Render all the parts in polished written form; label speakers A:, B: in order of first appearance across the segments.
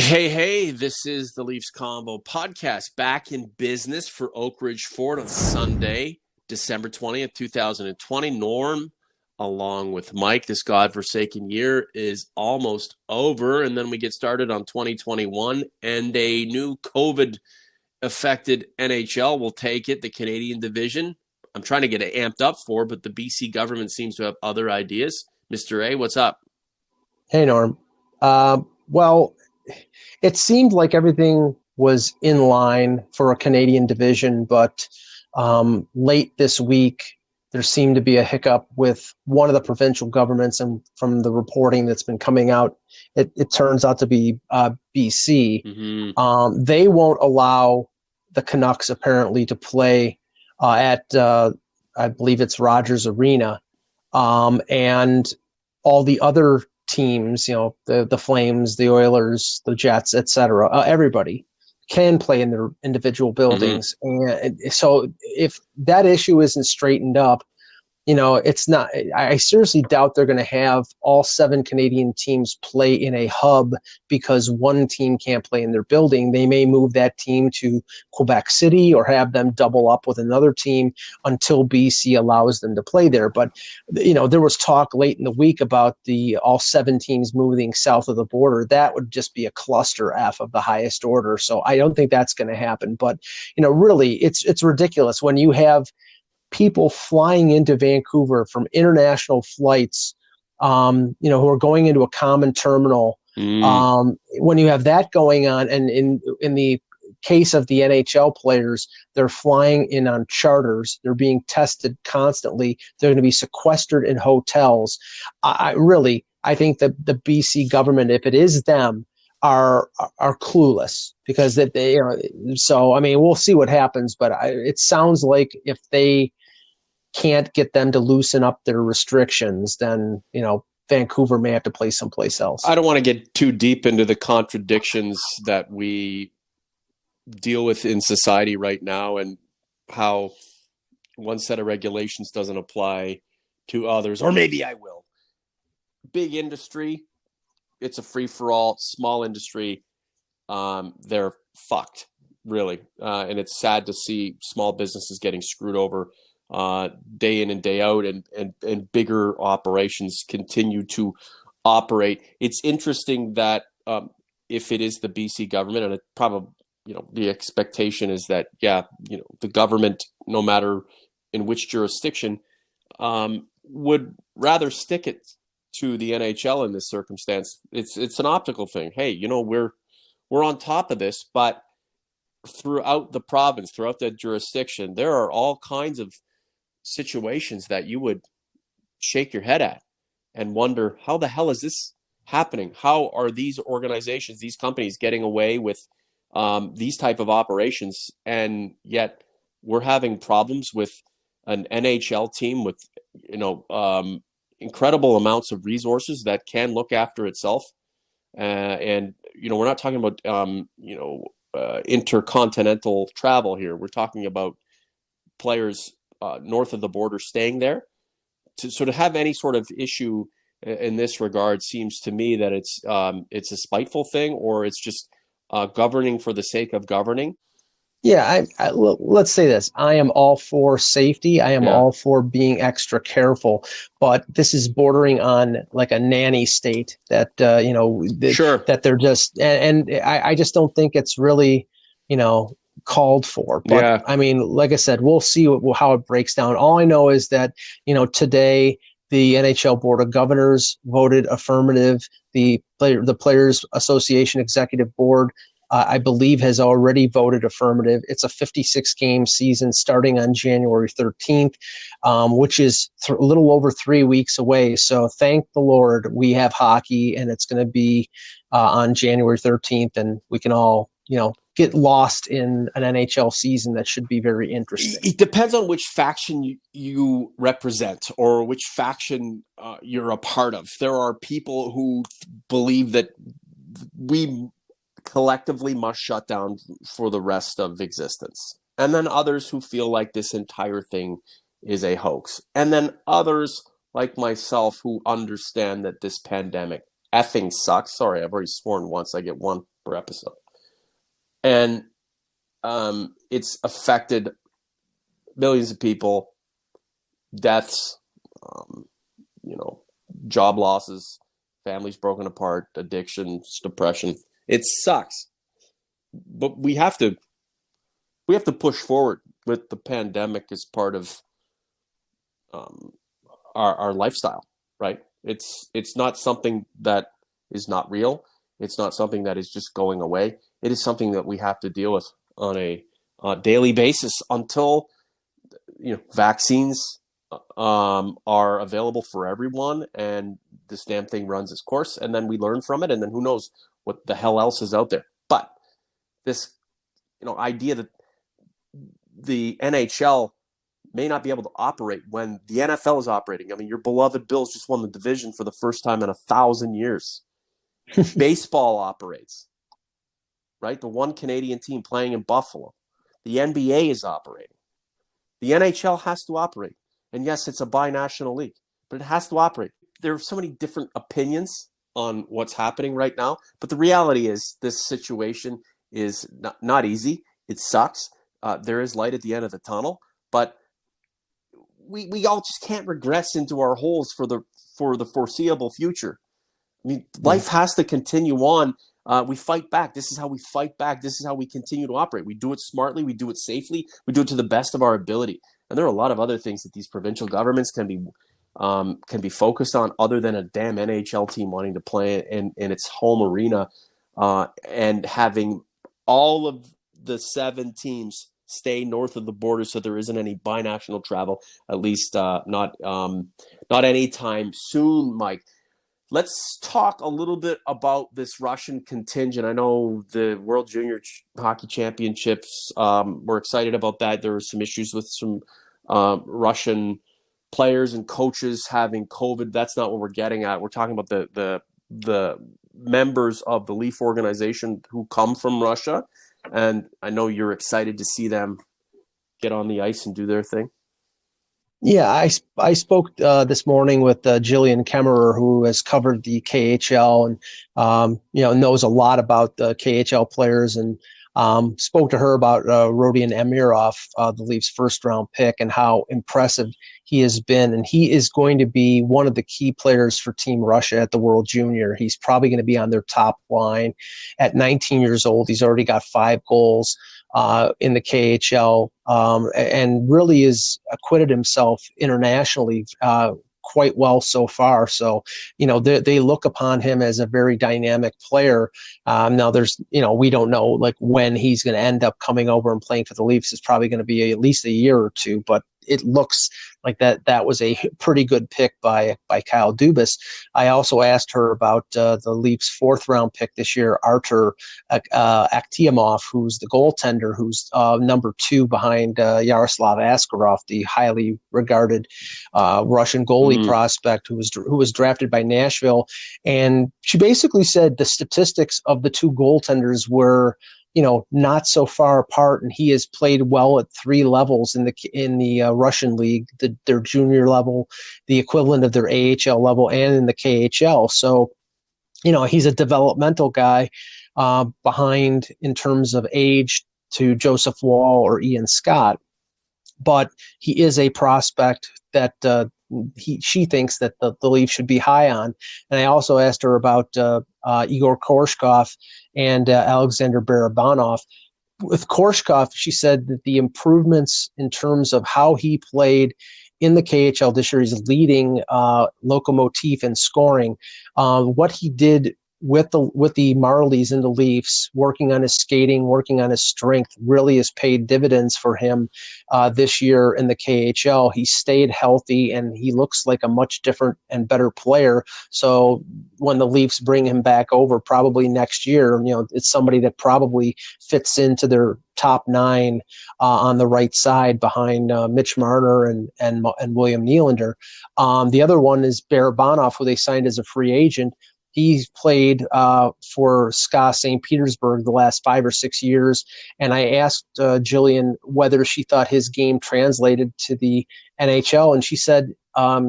A: Hey, this is the Leafs Convo podcast back in business for Oak Ridge Ford on Sunday, December 20th, 2020. Norm, along with Mike, this godforsaken year is almost over. And then we get started on 2021 and a new COVID affected NHL will take it, the Canadian division. I'm trying to get it amped up for, but the BC government seems to have other ideas. Mr. A, what's up?
B: Hey, Norm. Well, it seemed like everything was in line for a Canadian division, but late this week, there seemed to be a hiccup with one of the provincial governments, and from the reporting that's been coming out, it turns out to be BC.
A: Mm-hmm.
B: They won't allow the Canucks apparently to play at, I believe it's Rogers Arena, and all the other teams, the Flames, the Oilers, the Jets, etc. Everybody can play in their individual
A: Mm-hmm.
B: buildings, and so if that issue isn't straightened up, it's not. I seriously doubt they're going to have all seven Canadian teams play in a hub because one team can't play in their building. They may move that team to Quebec City or have them double up with another team until BC allows them to play there. But there was talk late in the week about the all seven teams moving south of the border. That would just be a cluster F of the highest order. So I don't think that's going to happen. But really, it's ridiculous when you have people flying into Vancouver from international flights, who are going into a common terminal.
A: Mm.
B: When you have that going on, and in the case of the NHL players, they're flying in on charters. They're being tested constantly. They're going to be sequestered in hotels. I think that the BC government, if it is them, are clueless because that they. So I mean, we'll see what happens, but it sounds like if they can't get them to loosen up their restrictions, then Vancouver may have to play someplace else.
A: I don't want to get too deep into the contradictions that we deal with in society right now and how one set of regulations doesn't apply to others, or maybe I will. Big industry, it's a free for all. Small industry, they're fucked, really. And it's sad to see small businesses getting screwed over day in and day out, and bigger operations continue to operate. It's interesting that if it is the BC government, and it probably, the expectation is that, the government, no matter in which jurisdiction, would rather stick it to the NHL in this circumstance. It's an optical thing. Hey, we're on top of this, but throughout the province, throughout the jurisdiction, there are all kinds of situations that you would shake your head at and wonder, how the hell is this happening? How are these organizations, these companies getting away with these type of operations? And yet we're having problems with an NHL team with, incredible amounts of resources that can look after itself. And we're not talking about, intercontinental travel here. We're talking about players north of the border staying there. To sort of have any sort of issue in this regard seems to me that it's a spiteful thing, or it's just governing for the sake of governing.
B: Yeah, let's say this. I am all for safety. I am
A: Yeah,
B: all for being extra careful, but this is bordering on like a nanny state that,
A: sure.
B: that they're just, and I just don't think it's really, called for. But
A: Yeah.
B: I mean, like I said, we'll see how it breaks down. All I know is that, today the NHL Board of Governors voted affirmative. The Players Association Executive Board, I believe, has already voted affirmative. It's a 56-game season starting on January 13th, which is a little over 3 weeks away. So thank the Lord we have hockey, and it's going to be on January 13th, and we can all, get lost in an NHL season that should be very interesting.
A: It depends on which faction you represent, or which faction you're a part of. There are people who believe that we collectively must shut down for the rest of existence. And then others who feel like this entire thing is a hoax. And then others like myself who understand that this pandemic effing sucks. Sorry, I've already sworn once. I get one per episode. And it's affected millions of people, deaths, um, you know, job losses, families broken apart, addictions, depression. It sucks. But we have to push forward with the pandemic as part of um, our lifestyle, right? It's not something that is not real. It's not something that is just going away. It is something that we have to deal with on a daily basis until vaccines are available for everyone, and this damn thing runs its course, and then we learn from it, and then who knows what the hell else is out there. But this idea that the NHL may not be able to operate when the NFL is operating. I mean, your beloved Bills just won the division for the first time in 1,000 years. Baseball operates, right? The one Canadian team playing in Buffalo. The NBA is operating. The NHL has to operate. And yes, it's a binational league, but it has to operate. There are so many different opinions on what's happening right now, but the reality is this situation is not easy. It sucks. There is light at the end of the tunnel, but we all just can't regress into our holes for the foreseeable future. I mean, life has to continue on. We fight back. This is how we fight back. This is how we continue to operate. We do it smartly. We do it safely. We do it to the best of our ability. And there are a lot of other things that these provincial governments can be focused on, other than a damn NHL team wanting to play in its home arena, and having all of the 7 teams stay north of the border, so there isn't any binational travel, at least not anytime soon, Mike. Let's talk a little bit about this Russian contingent. I know the World Junior Hockey Championships, we're excited about that. There were some issues with some Russian players and coaches having COVID. That's not what we're getting at. We're talking about the members of the Leaf organization who come from Russia. And I know you're excited to see them get on the ice and do their thing.
B: Yeah, I spoke this morning with Jillian Kemmerer, who has covered the KHL and knows a lot about the KHL players, and spoke to her about Rodion Amirov, the Leafs' first-round pick, and how impressive he has been. And he is going to be one of the key players for Team Russia at the World Junior. He's probably going to be on their top line. At 19 years old, he's already got 5 goals in the KHL, and really has acquitted himself internationally quite well so far. So, they look upon him as a very dynamic player. Now there's, we don't know like when he's going to end up coming over and playing for the Leafs. It's probably going to be at least a year or two, but it looks like that was a pretty good pick by Kyle Dubas. I also asked her about the Leafs' 4th-round pick this year, Artur Akhtiamov, who's the goaltender, who's number 2 behind Yaroslav Askarov, the highly regarded Russian goalie prospect who was drafted by Nashville. And she basically said the statistics of the 2 goaltenders were not so far apart, and he has played well at 3 levels in the Russian league, their junior level, the equivalent of their AHL level, and in the KHL. So, he's a developmental guy behind in terms of age to Joseph Wall or Ian Scott, but he is a prospect that she thinks that the Leafs should be high on. And I also asked her about Igor Korshkov and Alexander Barabanov. With Korshkov, she said that the improvements in terms of how he played in the KHL this year, he's leading Lokomotiv in scoring. What he did with the Marlies and the Leafs, working on his skating, working on his strength, really has paid dividends for him this year in the KHL. He stayed healthy, and he looks like a much different and better player. So when the Leafs bring him back over, probably next year, it's somebody that probably fits into their top 9 on the right side behind Mitch Marner and William Nylander. The other one is Barabanov, who they signed as a free agent. He's played for SKA St. Petersburg the last 5 or 6 years, and I asked Jillian whether she thought his game translated to the NHL, and she said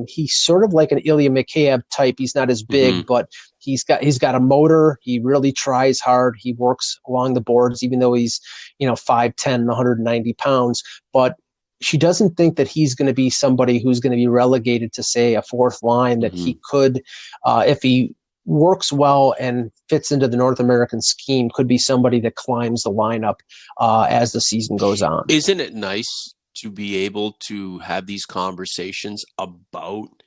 B: He's sort of like an Ilya Mikheyev type. He's not as
A: Mm-hmm.
B: big, but he's got a motor. He really tries hard. He works along the boards, even though he's 5'10", 190 pounds. But she doesn't think that he's going to be somebody who's going to be relegated to, say, a fourth line. That
A: Mm-hmm.
B: he could, if he works well and fits into the North American scheme, could be somebody that climbs the lineup as the season goes on.
A: Isn't it nice to be able to have these conversations about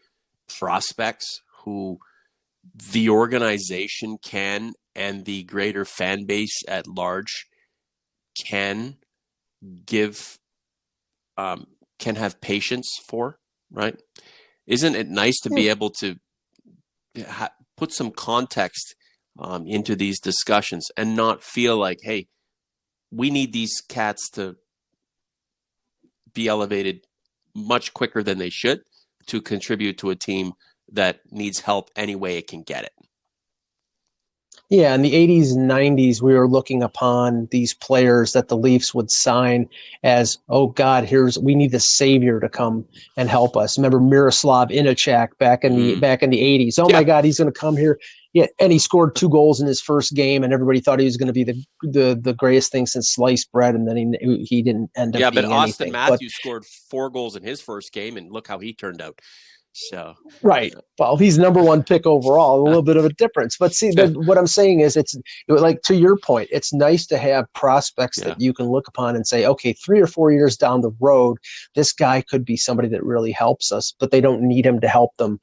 A: prospects who the organization can and the greater fan base at large can give, can have patience for, right? Isn't it nice to be able to put some context into these discussions and not feel like, hey, we need these cats to be elevated much quicker than they should to contribute to a team that needs help any way it can get it.
B: Yeah, in the 80s and 90s, we were looking upon these players that the Leafs would sign as, oh God, we need the savior to come and help us. Remember Miroslav Inicek back in the 80s? Oh
A: Yeah.
B: my God, he's going to come here. Yeah, and he scored 2 goals in his first game, and everybody thought he was going to be the greatest thing since sliced bread, and then he didn't end up being anything.
A: But Austin Matthews scored 4 goals in his first game, and look how he turned out. So
B: right. Well, he's number 1 pick overall, a little bit of a difference. But see, what I'm saying is, it's like, to your point, it's nice to have prospects that you can look upon and say, okay, 3 or 4 years down the road, this guy could be somebody that really helps us, but they don't need him to help them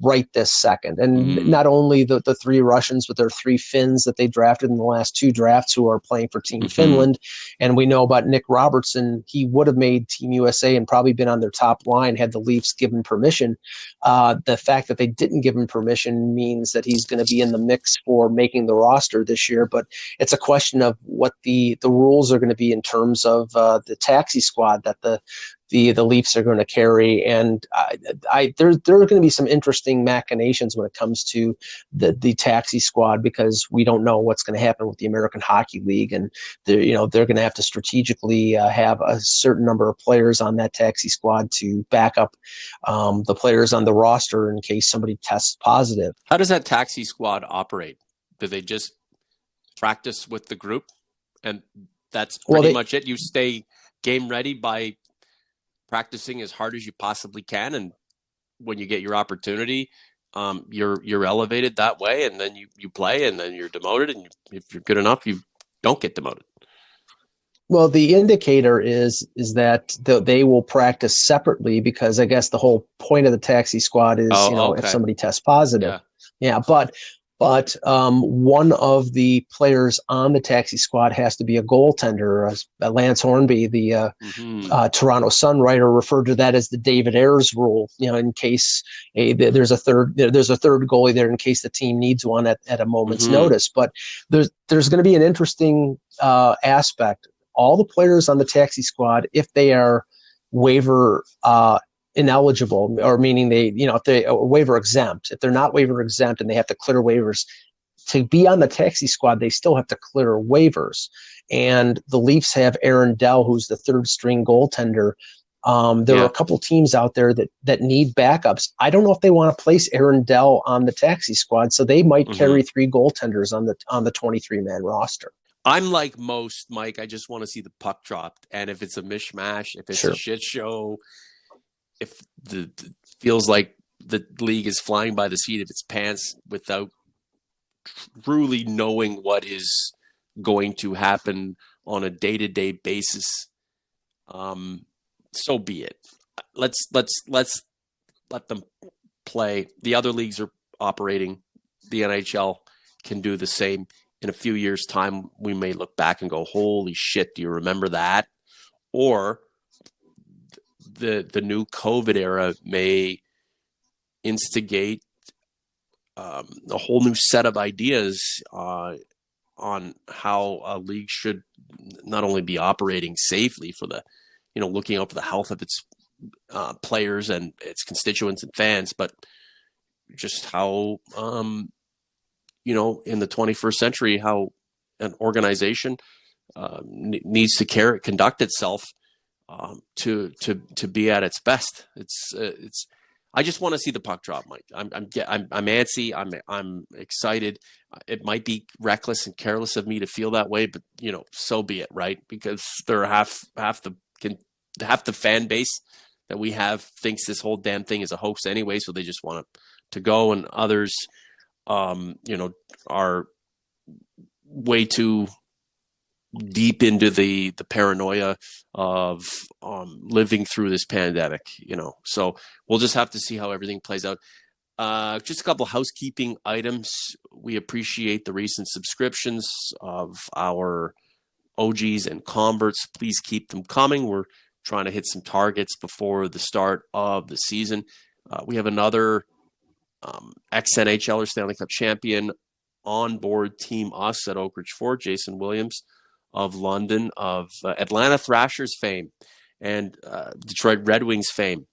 B: right this second. And not only the 3 Russians, but there are 3 Finns that they drafted in the last 2 drafts who are playing for Team Finland. And we know about Nick Robertson. He would have made Team USA and probably been on their top line had the Leafs given permission. The fact that they didn't give him permission means that he's going to be in the mix for making the roster this year. But it's a question of what the rules are going to be in terms of the taxi squad that the Leafs are going to carry, and there are going to be some interesting machinations when it comes to the taxi squad, because we don't know what's going to happen with the American Hockey League, and they're going to have to strategically have a certain number of players on that taxi squad to back up the players on the roster in case somebody tests positive.
A: How does that taxi squad operate? Do they just practice with the group, and that's pretty much it? You stay game ready by practicing as hard as you possibly can, and when you get your opportunity, you're elevated that way, and then you play, and then you're demoted, and if you're good enough, you don't get demoted.
B: Well, the indicator is that they will practice separately, because I guess the whole point of the taxi squad is if somebody tests positive. Yeah, but one of the players on the taxi squad has to be a goaltender. Lance Hornby, the Toronto Sun writer, referred to that as the David Ayres rule. In case there's a third goalie there in case the team needs one at a moment's notice. But there's going to be an interesting aspect. All the players on the taxi squad, if they are waiver ineligible, or meaning if they are waiver exempt, if they're not waiver exempt and they have to clear waivers to be on the taxi squad, they still have to clear waivers. And the Leafs have Aaron Dell, who's the 3rd string goaltender. There are a couple teams out there that need backups. I don't know if they want to place Aaron Dell on the taxi squad, so they might carry 3 goaltenders on the 23-man roster.
A: I'm like most, Mike. I just want to see the puck dropped, and if it's a mishmash, if it's a shit show, if the feels like the league is flying by the seat of its pants without truly knowing what is going to happen on a day-to-day basis, so be it. Let's let them play. The other leagues are operating. The NHL can do the same. In a few years' time, we may look back and go, holy shit, do you remember that? Or the new COVID era may instigate a whole new set of ideas on how a league should not only be operating safely for the, looking out for the health of its players and its constituents and fans, but just how in the 21st century, how an organization needs to conduct itself to be at its best. I just want to see the puck drop, Mike. I'm antsy. I'm excited. It might be reckless and careless of me to feel that way, but so be it, right? Because they're half the fan base that we have thinks this whole damn thing is a hoax anyway, so they just want to go, and others, are way too deep into the paranoia of living through this pandemic, So we'll just have to see how everything plays out. Just a couple of housekeeping items. We appreciate the recent subscriptions of our OGs and converts. Please keep them coming. We're trying to hit some targets before the start of the season. We have another ex-NHLer, Stanley Cup champion, on board Team Us at Oak Ridge Ford, Jason Williams of London, of Atlanta Thrashers fame and Detroit Red Wings fame,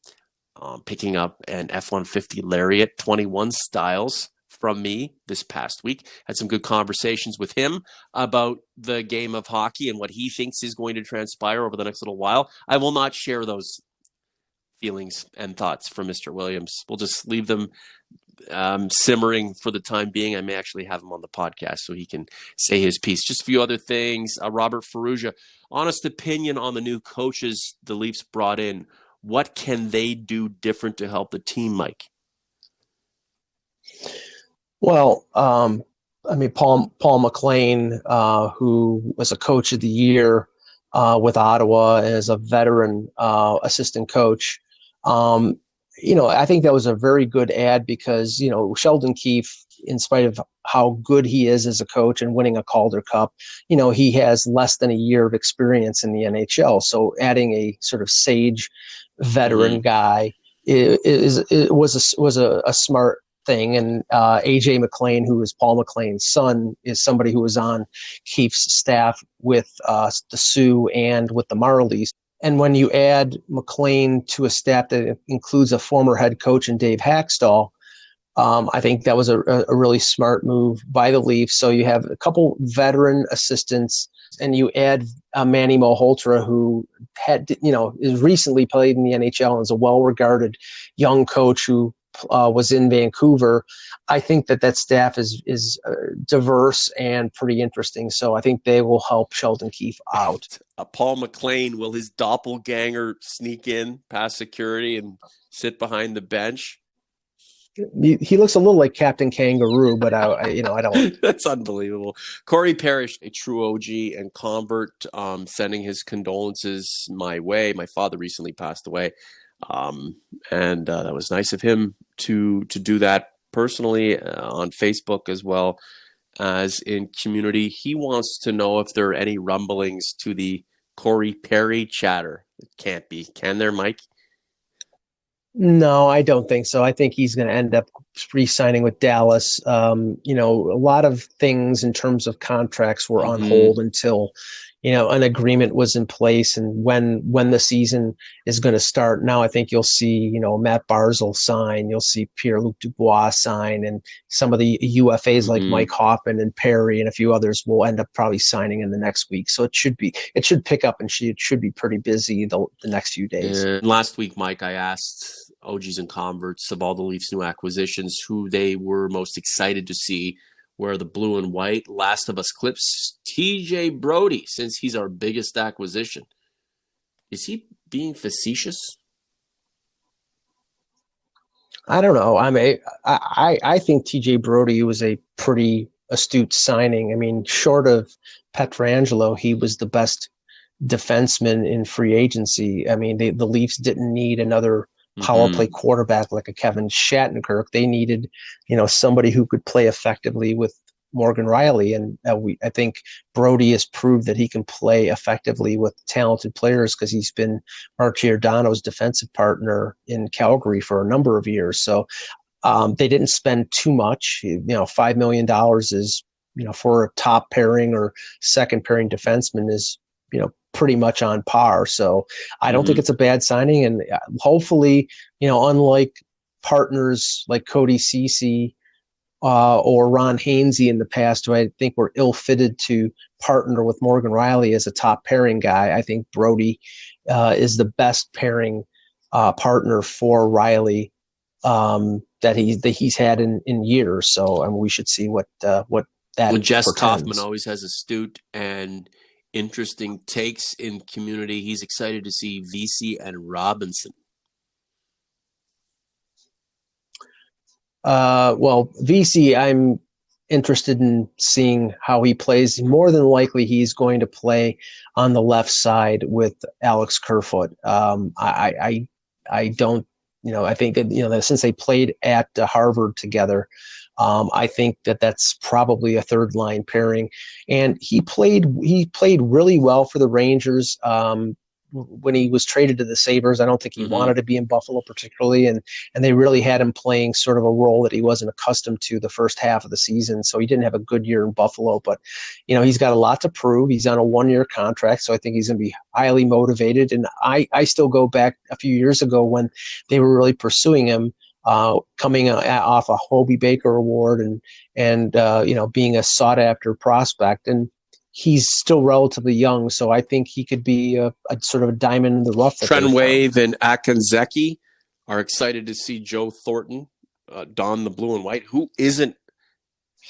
A: picking up an F-150 Lariat 21 styles from me this past week. Had some good conversations with him about the game of hockey and what he thinks is going to transpire over the next little while. I will not share those feelings and thoughts from Mr. Williams. We'll just leave them simmering for the time being. I may actually have him on the podcast so he can say his piece. Just a few other things. Robert Ferrugia, honest opinion on the new coaches the Leafs brought in. What can they do different to help the team, Mike?
B: Well, Paul McLean, who was a coach of the year with Ottawa as a veteran assistant coach, I think that was a very good ad because, Sheldon Keefe, in spite of how good he is as a coach and winning a Calder Cup, he has less than a year of experience in the NHL. So adding a sort of sage veteran guy was a smart thing. And AJ McLean, who is Paul McLean's son, is somebody who was on Keefe's staff with the Sioux and with the Marlies. And when you add McLean to a staff that includes a former head coach in Dave Hackstall, I think that was a really smart move by the Leafs. So you have a couple veteran assistants, and you add Manny Malhotra, who is recently played in the NHL and is a well-regarded young coach who was in Vancouver. I think that staff is diverse and pretty interesting. So I think they will help Sheldon Keefe out.
A: Paul McLean, will his doppelganger sneak in past security and sit behind the bench?
B: He looks a little like Captain Kangaroo, but I don't.
A: That's unbelievable. Corey Parrish, a true OG and convert, sending his condolences my way. My father recently passed away. And that was nice of him to do that personally on Facebook as well as in community. He wants to know if there are any rumblings to the Corey Perry chatter. It can't be. Can there, Mike?
B: No, I don't think so. I think he's going to end up re-signing with Dallas. A lot of things in terms of contracts were on hold until, an agreement was in place and when the season is going to start. Now I think you'll see, Matt Barzal sign, you'll see Pierre-Luc Dubois sign, and some of the UFAs like Mike Hoffman and Perry and a few others will end up probably signing in the next week. So it should pick up and it should be pretty busy the next few days.
A: And last week, Mike, I asked OGs and converts of all the Leafs new acquisitions who they were most excited to see wear the blue and white Last of Us clips. TJ Brody, since he's our biggest acquisition. Is he being facetious?
B: I don't know. I think TJ Brody was a pretty astute signing. I mean, short of Pietrangelo, he was the best defenseman in free agency. I mean, the Leafs didn't need another power play quarterback like a Kevin Shattenkirk. They needed, somebody who could play effectively with Morgan Riley. And I think Brody has proved that he can play effectively with talented players because he's been Mark Giordano's defensive partner in Calgary for a number of years. So they didn't spend too much. $5 million is, for a top pairing or second pairing defenseman is, pretty much on par. So I don't think it's a bad signing. And hopefully, unlike partners like Cody Ceci or Ron Hainsey in the past, who I think were ill-fitted to partner with Morgan Riley as a top pairing guy, I think Brody is the best pairing partner for Riley that he's had in years. So we should see what that
A: Well, Jess Kaufman
B: portends.
A: always has astute and interesting takes in Community. He's excited to see VC and Robinson.
B: Well, VC, I'm interested in seeing how he plays. More than likely, he's going to play on the left side with Alex Kerfoot. I don't, I think that, that since they played at Harvard together, I think that that's probably a third line pairing. And he played really well for the Rangers. When he was traded to the Sabres, I don't think he
A: Mm-hmm.
B: wanted to be in Buffalo particularly, and they really had him playing sort of a role that he wasn't accustomed to the first half of the season. So he didn't have a good year in Buffalo, but he's got a lot to prove. He's on a 1-year contract, so I think he's going to be highly motivated. And I still go back a few years ago when they were really pursuing him, coming off a Hobie Baker Award and being a sought after prospect. And he's still relatively young, so I think he could be a sort of a diamond in the rough that they
A: Trent
B: found.
A: Wave and Akanzeki are excited to see Joe Thornton don the blue and white. Who isn't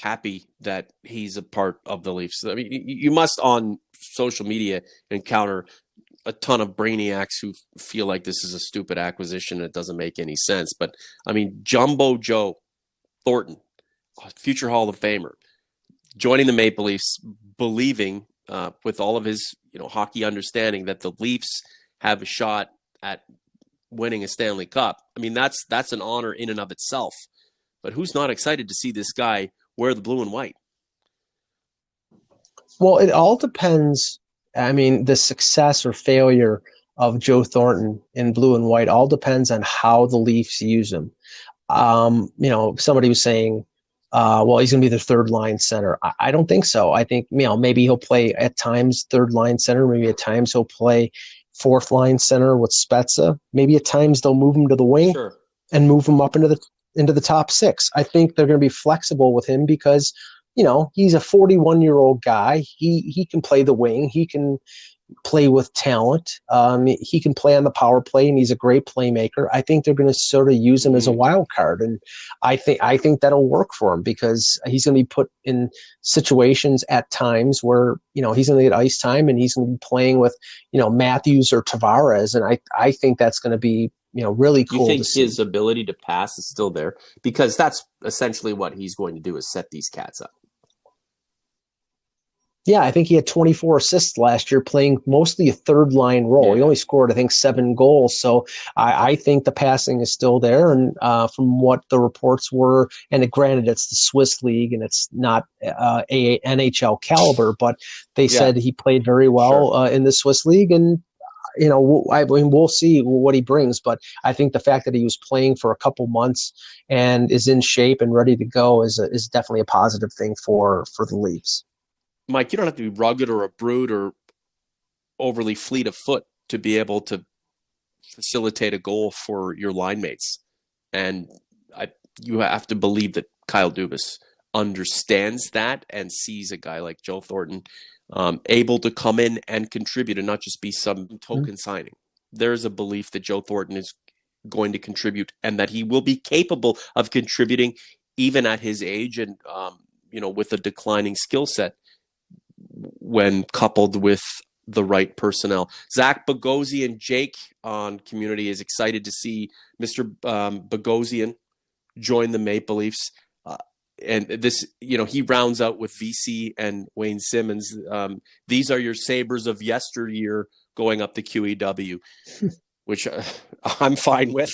A: happy that he's a part of the Leafs? I mean, you must on social media encounter a ton of brainiacs who feel like this is a stupid acquisition and it doesn't make any sense. But I mean, Jumbo Joe Thornton, future Hall of Famer, joining the Maple Leafs, believing with all of his hockey understanding that the Leafs have a shot at winning a Stanley Cup. I mean, that's an honor in and of itself. But who's not excited to see this guy wear the blue and white?
B: Well, it all depends. I mean, the success or failure of Joe Thornton in blue and white all depends on how the Leafs use him. Somebody was saying, well, he's going to be the third line center. I don't think so. I think, maybe he'll play at times third line center. Maybe at times he'll play fourth line center with Spezza. Maybe at times they'll move him to the wing
A: Sure.
B: and move him up into the top six. I think they're going to be flexible with him because, he's a 41-year-old guy. He can play the wing. He can play with talent. He can play on the power play, and he's a great playmaker. I think they're going to sort of use him as a wild card, and I think that'll work for him because he's going to be put in situations at times where he's going to get ice time, and he's going to be playing with Matthews or Tavares, and I think that's going to be really cool.
A: You think
B: to see.
A: his ability to pass is still there? Because that's essentially what he's going to do is set these cats up.
B: Yeah, I think he had 24 assists last year, playing mostly a third line role.
A: Yeah.
B: He only scored, I think, 7 goals. So I think the passing is still there. And from what the reports were, and granted, it's the Swiss league and it's not a NHL caliber, but they said he played very well in the Swiss league. And we'll see what he brings, but I think the fact that he was playing for a couple months and is in shape and ready to go is definitely a positive thing for the Leafs.
A: Mike, you don't have to be rugged or a brute or overly fleet of foot to be able to facilitate a goal for your line mates. And you have to believe that Kyle Dubas understands that and sees a guy like Joe Thornton able to come in and contribute and not just be some token signing. There's a belief that Joe Thornton is going to contribute and that he will be capable of contributing even at his age and, with a declining skill set when coupled with the right personnel. Zach Bogosian, Jake on Community is excited to see Mr. Bogosian join the Maple Leafs. And this, he rounds out with VC and Wayne Simmons. These are your Sabres of yesteryear going up the QEW, which I'm fine with.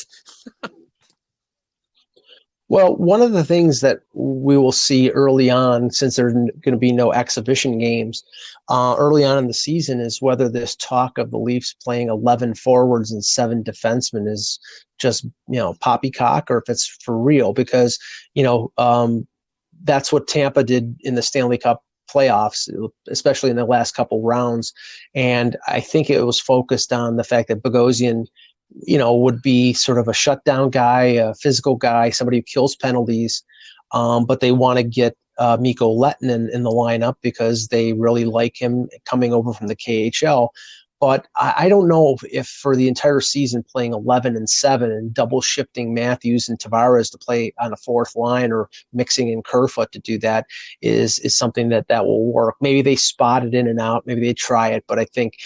B: Well, one of the things that we will see early on, since there's going to be no exhibition games early on in the season, is whether this talk of the Leafs playing 11 forwards and 7 defensemen is just, poppycock or if it's for real, because, that's what Tampa did in the Stanley Cup playoffs, especially in the last couple rounds. And I think it was focused on the fact that Bogosian would be sort of a shutdown guy, a physical guy, somebody who kills penalties. But they want to get Mikko Lehtinen in the lineup because they really like him coming over from the KHL. But I don't know if for the entire season playing 11 and 7 and double shifting Matthews and Tavares to play on a fourth line or mixing in Kerfoot to do that is something that will work. Maybe they spot it in and out. Maybe they try it. But I think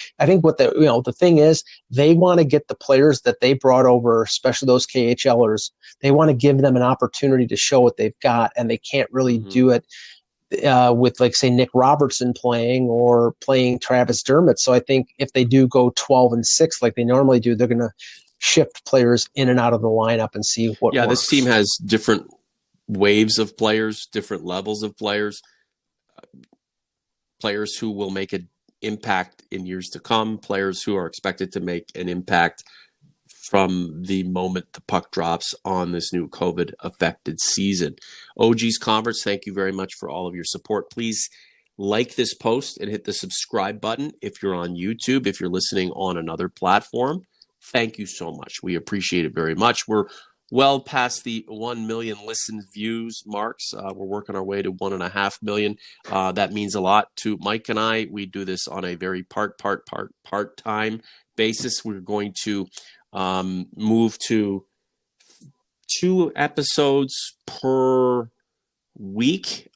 B: what the thing is, they want to get the players that they brought over, especially those KHLers. They want to give them an opportunity to show what they've got, and they can't really
A: Mm-hmm.
B: do it with, like, say, Nick Robertson playing or playing Travis Dermott. So I think if they do go 12 and 6 like they normally do, they're going to shift players in and out of the lineup and see what
A: Yeah, this team
B: works.
A: has different waves of players, different levels of players, players who will make an impact in years to come, players who are expected to make an impact from the moment the puck drops on this new COVID affected season. OG's Converts, thank you very much for all of your support. Please like this post and hit the subscribe button if you're on YouTube. If you're listening on another platform, thank you so much. We appreciate it very much. We're well past the 1 million listened views marks. We're working our way to 1.5 million. That means a lot to Mike and I. We do this on a very part-time basis. We're going to move to 2 episodes per week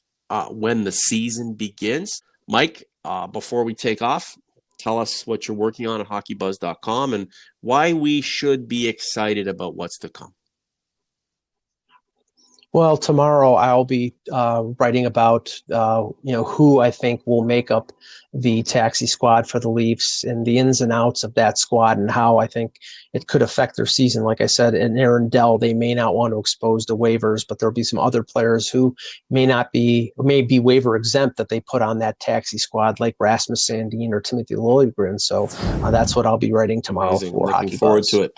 A: when the season begins. Mike, before we take off, tell us what you're working on at hockeybuzz.com and why we should be excited about what's to come.
B: Well, tomorrow I'll be writing about who I think will make up the taxi squad for the Leafs and the ins and outs of that squad and how I think it could affect their season. Like I said, and Aaron Dell, they may not want to expose to waivers, but there'll be some other players who may be waiver exempt that they put on that taxi squad, like Rasmus Sandin or Timothy Liljegren. So that's what I'll be writing tomorrow
A: Amazing.
B: for
A: Looking
B: Hockey
A: forward
B: Buzz.
A: to it.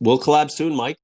A: We'll collab soon, Mike.